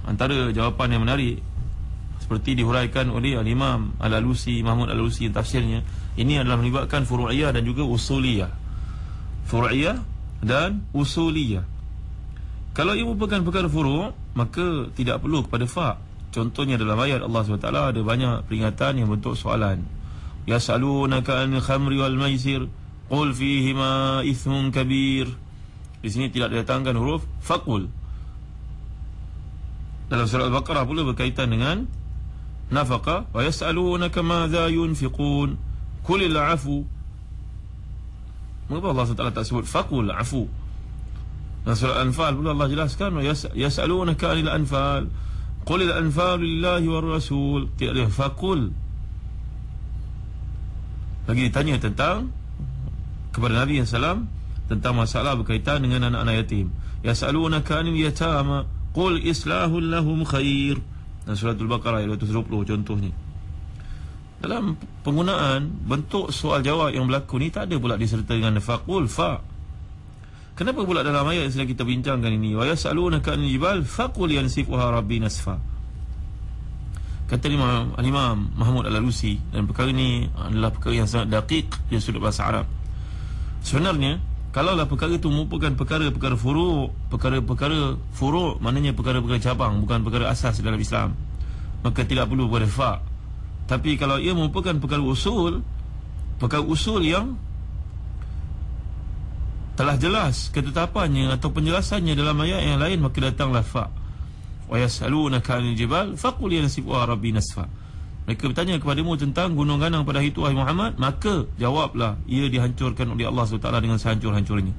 antara jawapan yang menarik seperti dihuraikan oleh Al-Imam Al-Alusi, Mahmud Al-Alusi tafsirnya, ini adalah melibatkan furu'iyah dan juga usuliyah. Furu'iyah dan usuliyah. Kalau ia merupakan perkara furu', maka tidak perlu kepada fa'. Contohnya dalam ayat Allah SWT ada banyak peringatan yang bentuk soalan. Yas'alunaka 'anil khamri wal maisir qul fihima ithmun kabir. Di sini tidak didatangkan huruf faqul. Dalam surah Al-Baqarah pula berkaitan dengan nafaqah, wa yas'alunaka madza yunfiqun qulil 'afu. Mengapa Allah SWT tak sebut faqul 'afu? Dalam surah Al-Anfal pula Allah jelaskan, yas'alunaka 'anil anfal qulil anfalu lillahi war rasul. Tidak ada faqul. Lagi ditanya tentang kepada Nabi SAW tentang masalah berkaitan dengan anak-anak yatim. Yas'alunaka 'anil yatama qul islahul lahum khair. Dalam surah Al-Baqarah ayat 220 contohnya. Dalam penggunaan bentuk soal jawab yang berlaku ni tak ada pula disertai dengan faqul fa. Kenapa pula dalam ayat yang sedang kita bincangkan ini, wa yas'alunaka 'anil jibal faqul yansifuha rabbi nasfa? Kata Imam Mahmud Al-Alusi, dan perkara ini adalah perkara yang sangat daqiq dari sudut bahasa Arab. Sebenarnya kalaulah perkara itu merupakan perkara-perkara furu', perkara-perkara furu', maknanya perkara-perkara cabang, bukan perkara asas dalam Islam, maka tidak perlu pada fa'. Tapi kalau ia merupakan perkara usul yang telah jelas ketetapannya atau penjelasannya dalam ayat yang lain, maka datanglah fa'. Wa yas'alunaka 'anil jibal faqul yansifuha rabbi nasfa. Mereka bertanya kepadamu tentang gunung ganang pada hari itu, wahai Muhammad, maka jawablah, ia dihancurkan oleh Allah SWT dengan sehancur-hancurnya.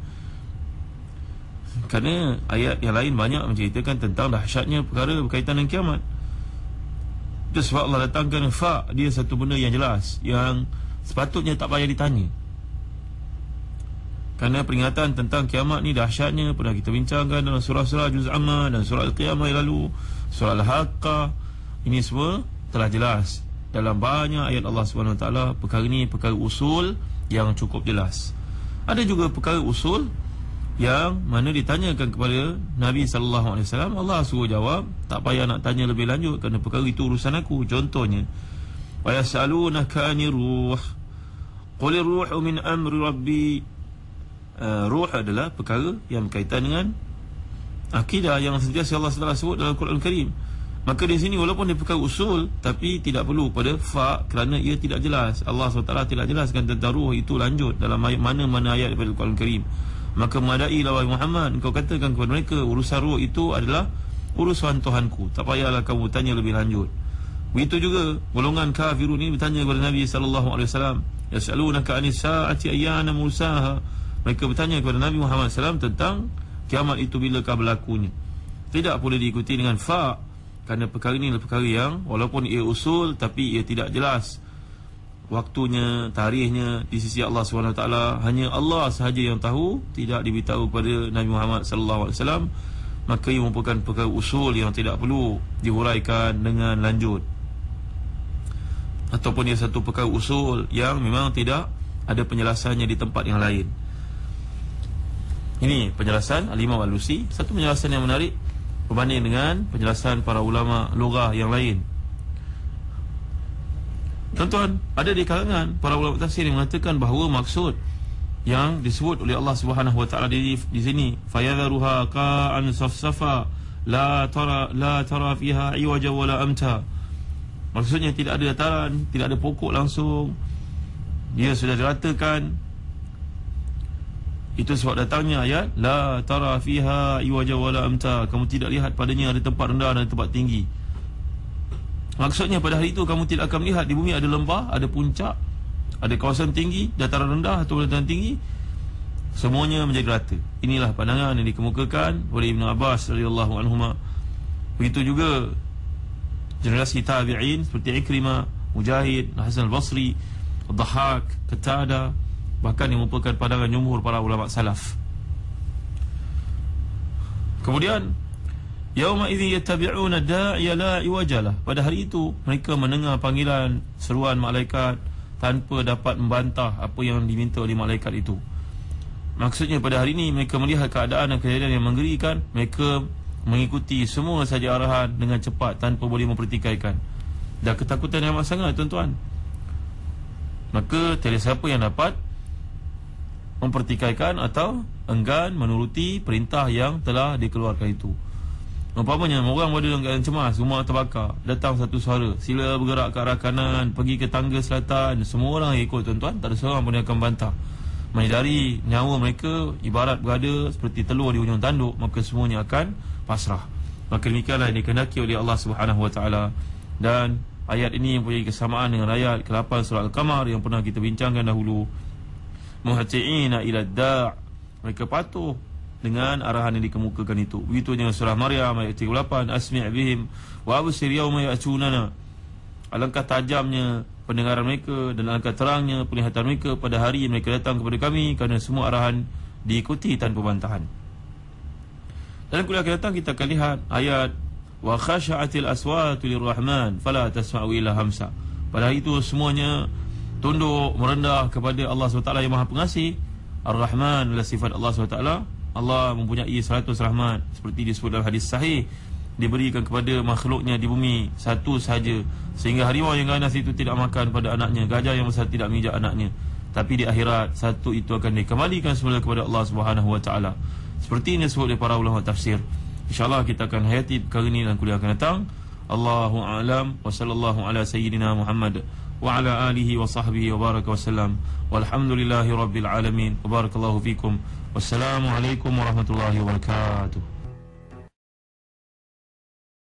Kerana ayat yang lain banyak menceritakan tentang dahsyatnya perkara berkaitan dengan kiamat. Itu sebab Allah datangkan fa', dia satu benda yang jelas, yang sepatutnya tak payah ditanya. Kerana peringatan tentang kiamat ni dahsyatnya pernah kita bincangkan dalam surah-surah Juz Amma dan surah Al-Qiyamah yang lalu, surah Al-Haqqah. Ini semua telah jelas dalam banyak ayat Allah SWT. Perkara ini perkara usul yang cukup jelas. Ada juga perkara usul yang mana ditanyakan kepada Nabi SAW, Allah suruh jawab, tak payah nak tanya lebih lanjut kerana perkara itu urusan aku. Contohnya, wa yas'alunaka 'anir ruh qulir ruhu min amri rabbi. Ruh adalah perkara yang berkaitan dengan akidah yang sentiasa Allah SWT sebut dalam Al-Quran Karim. Maka di sini walaupun dia perkara usul, tapi tidak perlu pada fa' kerana ia tidak jelas. Allah SWT tidak jelaskan tentang ruh itu lanjut dalam ayat mana-mana ayat daripada Al-Quran Karim. Maka madailah wahai Muhammad, engkau katakan kepada mereka, urusan ruh itu adalah urusan Tuhanku, tak payahlah kamu tanya lebih lanjut. Begitu juga golongan kafirun ini bertanya kepada Nabi SAW, yas'alunaka 'anis sa'ati ayyana mursaha. Mereka bertanya kepada Nabi Muhammad SAW tentang kiamat itu bilakah berlakunya. Tidak boleh diikuti dengan fa', kerana perkara ini adalah perkara yang walaupun ia usul, tapi ia tidak jelas waktunya, tarikhnya di sisi Allah SWT. Hanya Allah sahaja yang tahu, tidak diberitahu kepada Nabi Muhammad SAW. Maka ia merupakan perkara usul yang tidak perlu dihuraikan dengan lanjut, ataupun ia satu perkara usul yang memang tidak ada penjelasannya di tempat yang lain. Ini penjelasan Al-Imam Al-Alusi. Satu penjelasan yang menarik berbanding dengan penjelasan para ulama lughah yang lain. Tuan-tuan, ada di kalangan para ulama tafsir yang mengatakan bahawa maksud yang disebut oleh Allah Subhanahu Wa Taala di sini, fayadharuha qa'an safsafa la tara fiha iwaja wala amta. Maksudnya tidak ada dataran, tidak ada pokok langsung, dia sudah diratakan. Itu sebab datangnya ayat la tara fiha iwaja wala amta. Kamu tidak lihat padanya ada tempat rendah dan tempat tinggi. Maksudnya pada hari itu kamu tidak akan melihat di bumi ada lembah, ada puncak, ada kawasan tinggi, dataran rendah atau dataran tinggi. Semuanya menjadi rata. Inilah pandangan yang dikemukakan oleh Ibn Abbas radhiyallahu anhuma. Begitu juga generasi tabi'in seperti Ikrimah, Mujahid, Hasan al-Basri, Dhahak, Qatadah, bahkan yang merupakan pandangan jumhur para ulama salaf. Kemudian yauma idzi yattabi'una da'iya la iwajalah. Pada hari itu mereka mendengar panggilan seruan malaikat tanpa dapat membantah apa yang diminta oleh malaikat itu. Maksudnya pada hari ini mereka melihat keadaan dan kejadian yang mengerikan. Mereka mengikuti semua saja arahan dengan cepat tanpa boleh mempertikaikan. Dan ketakutan yang amat sangat, tuan-tuan. Maka tiada siapa yang dapat mempertikaikan atau enggan menuruti perintah yang telah dikeluarkan itu. Umpamanya orang berada dalam keadaan cemas, rumah terbakar, datang satu suara, sila bergerak ke arah kanan, pergi ke tangga selatan. Semua orang ikut, tuan-tuan, tak ada seorang pun yang akan bantah. Menyedari nyawa mereka ibarat berada seperti telur di ujung tanduk, maka semuanya akan pasrah. Maka demikianlah yang dikehendaki oleh Allah Subhanahu Wa Taala. Dan ayat ini mempunyai kesamaan dengan ayat ke-8 surah Al-Qamar yang pernah kita bincangkan dahulu. Muhati'ina ila da', mereka patuh dengan arahan yang dikemukakan itu. Begitu dengan surah Maryam ayat 38, asmi' bihim wa absir yawma ya'tunana. Alangkah tajamnya pendengaran mereka dan alangkah terangnya penglihatan mereka pada hari yang mereka datang kepada kami, kerana semua arahan diikuti tanpa bantahan. Dalam kuliah akan datang kita akan lihat ayat wa khasha'atil aswatu lirrahman fala tasma'u illa hamsa. Pada hari itu semuanya tunduk merendah kepada Allah SWT yang Maha Pengasih. Ar-Rahman adalah sifat Allah SWT. Allah mempunyai 100 rahmat, seperti disebut dalam hadis sahih, diberikan kepada makhluknya di bumi satu sahaja, sehingga harimau yang ganas itu tidak makan pada anaknya, gajah yang besar tidak menginjak anaknya. Tapi di akhirat satu itu akan dikembalikan semula kepada Allah Subhanahu Wa Taala. Seperti ini disebut oleh para ulama tafsir. InsyaAllah kita akan hayati perkara ini dalam kuliah akan datang. Allahu a'lam wa sallallahu ala sayyidina Muhammad wa ala alihi wa sahbihi wa baraka wa sallam. Walhamdulillahi rabbil alamin. Wa barakallahu fikum. Wassalamualaikum warahmatullahi wabarakatuh.